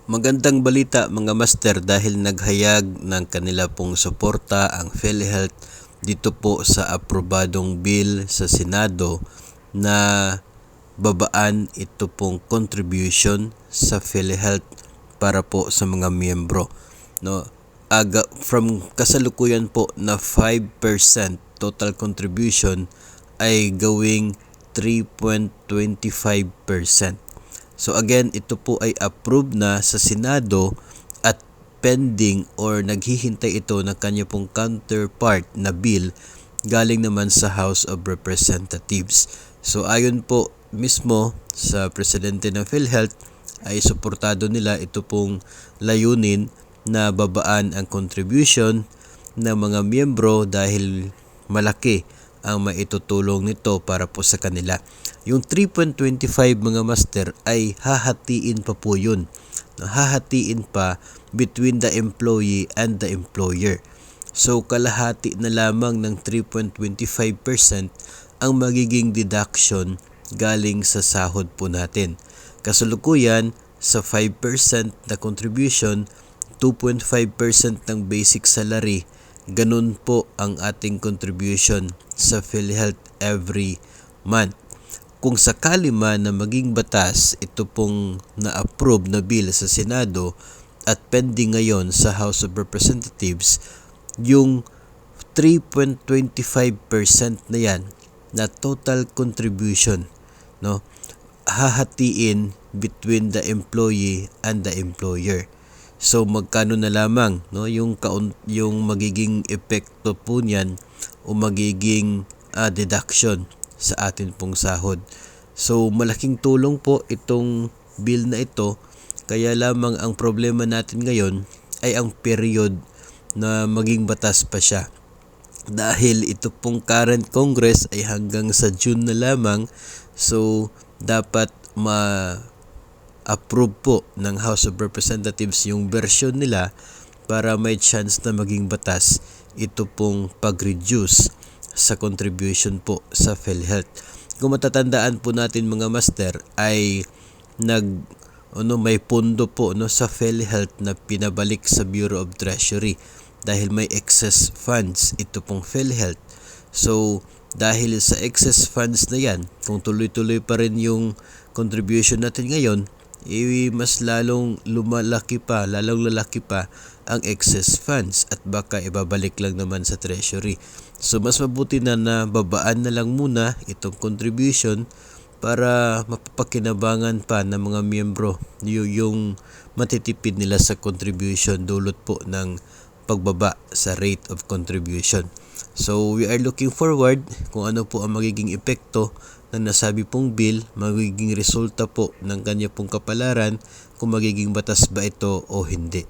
Magandang balita mga master dahil naghayag ng kanila pong suporta ang PhilHealth dito po sa aprobadong bill sa Senado na babaan ito pong contribution sa PhilHealth para po sa mga miyembro. No? From kasalukuyan po na 5% total contribution ay gawing 3.25%. So again, ito po ay approved na sa Senado at pending or naghihintay ito ng kanya pong counterpart na bill galing naman sa House of Representatives. So ayon po mismo sa presidente ng PhilHealth ay suportado nila ito pong layunin na babaan ang contribution ng mga miyembro dahil malaki ang maitutulong nito para po sa kanila. Yung 3.25 mga master ay hahatiin pa po yun. Hahatiin pa between the employee and the employer. So kalahati na lamang ng 3.25% ang magiging deduction galing sa sahod po natin. Kasalukuyan sa 5% na contribution, 2.5% ng basic salary. Ganun po ang ating contribution sa PhilHealth every month. Kung sakali man na maging batas ito pong na-approve na bill sa Senado at pending ngayon sa House of Representatives, yung 3.25% na yan na total contribution, no, hahatiin between the employee and the employer. So magkano na lamang yung magiging epekto po niyan o magiging deduction sa atin pong sahod. So malaking tulong po itong bill na ito, kaya lamang ang problema natin ngayon ay ang period na maging batas pa siya. Dahil ito pong current Congress ay hanggang sa June na lamang, so dapat approve po ng House of Representatives yung version nila para may chance na maging batas ito pong pag-reduce sa contribution po sa PhilHealth. Kung matatandaan po natin mga master ay may pondo po sa PhilHealth na pinabalik sa Bureau of Treasury dahil may excess funds ito pong PhilHealth. So dahil sa excess funds na yan, kung tuloy-tuloy pa rin yung contribution natin ngayon, mas lalong lalaki pa ang excess funds at baka ibabalik lang naman sa treasury. So mas mabuti na babaan na lang muna itong contribution para mapapakinabangan pa ng mga miyembro yung matitipid nila sa contribution dulot po ng pagbaba sa rate of contribution. So we are looking forward kung ano po ang magiging epekto ng nasabi pong bill, magiging resulta po ng kanya pong kapalaran kung magiging batas ba ito o hindi.